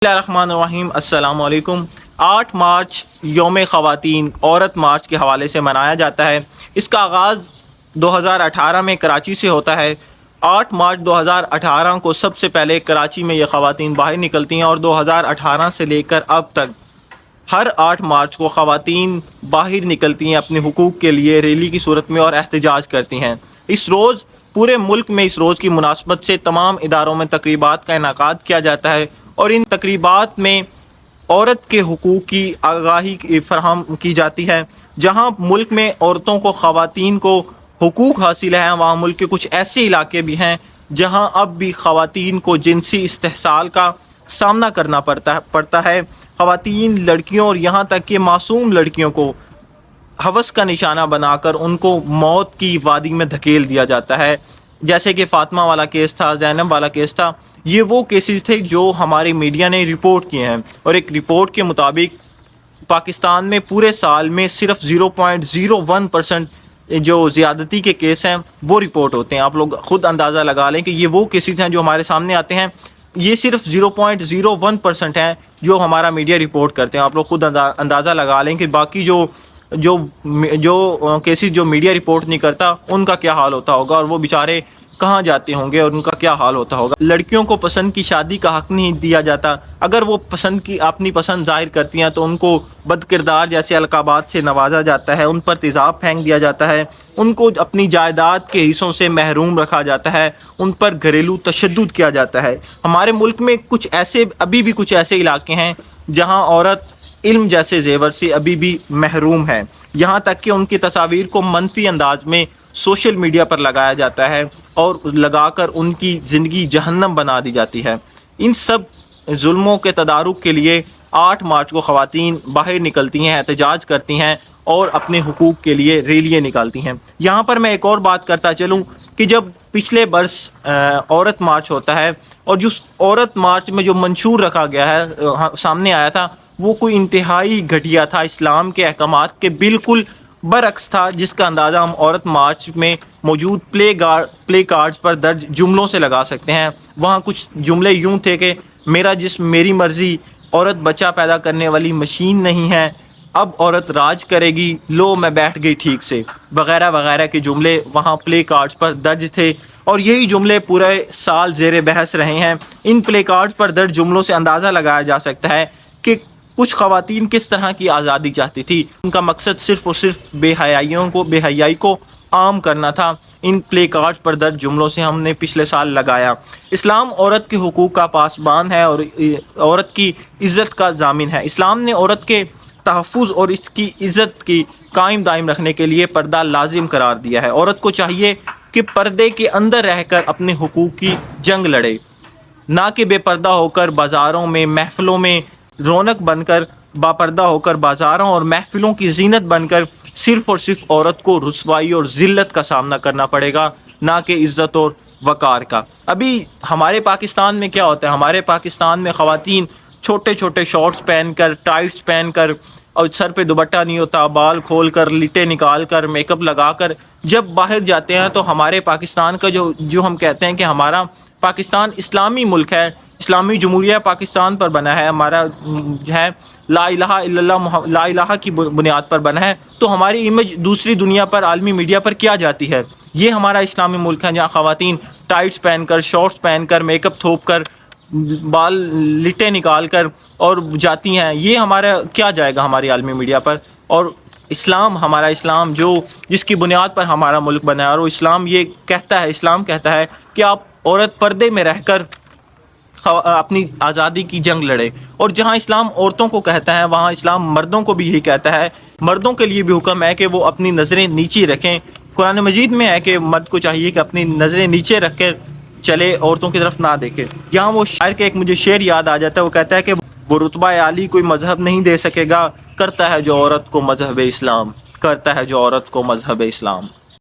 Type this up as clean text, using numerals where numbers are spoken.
الرحمن الرحیم السلام علیکم۔ 8 مارچ یوم خواتین عورت مارچ کے حوالے سے منایا جاتا ہے۔ اس کا آغاز 2018 میں کراچی سے ہوتا ہے۔ 8 مارچ 2018 کو سب سے پہلے کراچی میں یہ خواتین باہر نکلتی ہیں اور 2018 سے لے کر اب تک ہر 8 مارچ کو خواتین باہر نکلتی ہیں اپنے حقوق کے لیے ریلی کی صورت میں اور احتجاج کرتی ہیں۔ اس روز پورے ملک میں اس روز کی مناسبت سے تمام اداروں میں تقریبات کا انعقاد کیا جاتا ہے اور ان تقریبات میں عورت کے حقوق کی آگاہی فراہم کی جاتی ہے۔ جہاں ملک میں عورتوں کو خواتین کو حقوق حاصل ہیں، وہاں ملک کے کچھ ایسے علاقے بھی ہیں جہاں اب بھی خواتین کو جنسی استحصال کا سامنا کرنا پڑتا ہے۔ خواتین، لڑکیوں اور یہاں تک کہ معصوم لڑکیوں کو ہوس کا نشانہ بنا کر ان کو موت کی وادی میں دھکیل دیا جاتا ہے، جیسے کہ فاطمہ والا کیس تھا، زینب والا کیس تھا۔ یہ وہ کیسز تھے جو ہماری میڈیا نے رپورٹ کیے ہیں اور ایک رپورٹ کے مطابق پاکستان میں پورے سال میں صرف 0.01% جو زیادتی کے کیس ہیں وہ رپورٹ ہوتے ہیں۔ آپ لوگ خود اندازہ لگا لیں کہ یہ وہ کیسز ہیں جو ہمارے سامنے آتے ہیں، یہ صرف 0.01% ہیں جو ہمارا میڈیا رپورٹ کرتے ہیں۔ آپ لوگ خود اندازہ لگا لیں کہ باقی جو کیسز جو میڈیا رپورٹ نہیں کرتا ان کا کیا حال ہوتا ہوگا اور وہ بیچارے کہاں جاتے ہوں گے اور ان کا کیا حال ہوتا ہوگا۔ لڑکیوں کو پسند کی شادی کا حق نہیں دیا جاتا، اگر وہ اپنی پسند ظاہر کرتی ہیں تو ان کو بد کردار جیسے القابات سے نوازا جاتا ہے، ان پر تیزاب پھینک دیا جاتا ہے، ان کو اپنی جائیداد کے حصوں سے محروم رکھا جاتا ہے، ان پر گھریلو تشدد کیا جاتا ہے۔ ہمارے ملک میں ابھی بھی کچھ ایسے علاقے ہیں جہاں عورت علم جیسے زیور سے ابھی بھی محروم ہے، یہاں تک کہ ان کی تصاویر کو منفی انداز میں سوشل میڈیا پر لگایا جاتا ہے اور لگا کر ان کی زندگی جہنم بنا دی جاتی ہے۔ ان سب ظلموں کے تدارک کے لیے 8 مارچ کو خواتین باہر نکلتی ہیں، احتجاج کرتی ہیں اور اپنے حقوق کے لیے ریلیاں نکالتی ہیں۔ یہاں پر میں ایک اور بات کرتا چلوں کہ جب پچھلے برس عورت مارچ ہوتا ہے اور جس عورت مارچ میں جو منشور رکھا گیا ہے سامنے آیا تھا وہ کوئی انتہائی گھٹیا تھا، اسلام کے احکامات کے بالکل برعکس تھا، جس کا اندازہ ہم عورت مارچ میں موجود پلے کارڈز پر درج جملوں سے لگا سکتے ہیں۔ وہاں کچھ جملے یوں تھے کہ میرا جسم میری مرضی، عورت بچہ پیدا کرنے والی مشین نہیں ہے، اب عورت راج کرے گی، لو میں بیٹھ گئی ٹھیک سے، وغیرہ وغیرہ کے جملے وہاں پلے کارڈز پر درج تھے اور یہی جملے پورے سال زیر بحث رہے ہیں۔ ان پلے کارڈز پر درج جملوں سے اندازہ لگایا جا سکتا ہے کہ کچھ خواتین کس طرح کی آزادی چاہتی تھی۔ ان کا مقصد صرف اور صرف بے حیائی کو عام کرنا تھا۔ ان پلے کارڈز پر درج جملوں سے ہم نے پچھلے سال لگایا۔ اسلام عورت کے حقوق کا پاسبان ہے اور عورت کی عزت کا ضامن ہے۔ اسلام نے عورت کے تحفظ اور اس کی عزت کی قائم دائم رکھنے کے لیے پردہ لازم قرار دیا ہے۔ عورت کو چاہیے کہ پردے کے اندر رہ کر اپنے حقوق کی جنگ لڑے، نہ کہ بے پردہ ہو کر بازاروں میں، محفلوں میں رونق بن کر، باپردہ ہو کر بازاروں اور محفلوں کی زینت بن کر صرف اور صرف عورت کو رسوائی اور ذلت کا سامنا کرنا پڑے گا، نہ کہ عزت اور وقار کا۔ ابھی ہمارے پاکستان میں کیا ہوتا ہے، ہمارے پاکستان میں خواتین چھوٹے چھوٹے شارٹس پہن کر، ٹائٹس پہن کر اور سر پہ دوپٹہ نہیں ہوتا، بال کھول کر، لٹیں نکال کر، میک اپ لگا کر جب باہر جاتے ہیں تو ہمارے پاکستان کا جو ہم کہتے ہیں کہ ہمارا پاکستان اسلامی ملک ہے، اسلامی جمہوریہ پاکستان پر بنا ہے، ہمارا ہے لا الہ الا اللہ، لا الہ کی بنیاد پر بنا ہے، تو ہماری امیج دوسری دنیا پر، عالمی میڈیا پر کیا جاتی ہے؟ یہ ہمارا اسلامی ملک ہے جہاں خواتین ٹائٹس پہن کر، شارٹس پہن کر، میک اپ تھوپ کر، بال لٹیں نکال کر اور جاتی ہیں۔ یہ ہمارا کیا جائے گا ہماری عالمی میڈیا پر؟ اور اسلام، ہمارا اسلام جس کی بنیاد پر ہمارا ملک بنا ہے، اور وہ اسلام یہ کہتا ہے، اسلام کہتا ہے کہ آپ عورت پردے میں رہ کر اپنی آزادی کی جنگ لڑے، اور جہاں اسلام عورتوں کو کہتا ہے وہاں اسلام مردوں کو بھی یہی کہتا ہے۔ مردوں کے لیے بھی حکم ہے کہ وہ اپنی نظریں نیچے رکھیں۔ قرآن مجید میں ہے کہ مرد کو چاہیے کہ اپنی نظریں نیچے رکھ کر چلے، عورتوں کی طرف نہ دیکھے۔ یہاں وہ شاعر کے ایک مجھے شعر یاد آ جاتا ہے، وہ کہتا ہے کہ وہ رتبہ عالی کوئی مذہب نہیں دے سکے گا، کرتا ہے جو عورت کو مذہب اسلام، کرتا ہے جو عورت کو مذہب اسلام۔